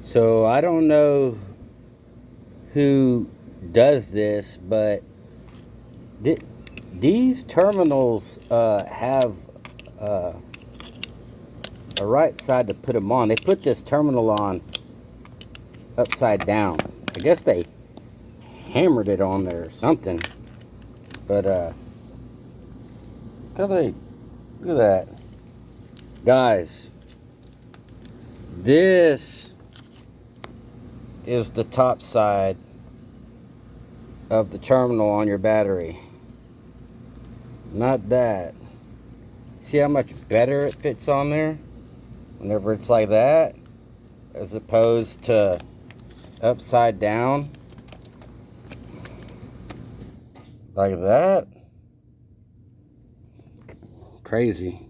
So I don't know who does this, but these terminals have uh, a right side to put them on. They put this terminal on upside down. I guess they hammered it on there or something. But look at that, guys. This is the top side of the terminal on your battery. Not that. See how much better it fits on there whenever it's like that, as opposed to upside down like that. Crazy.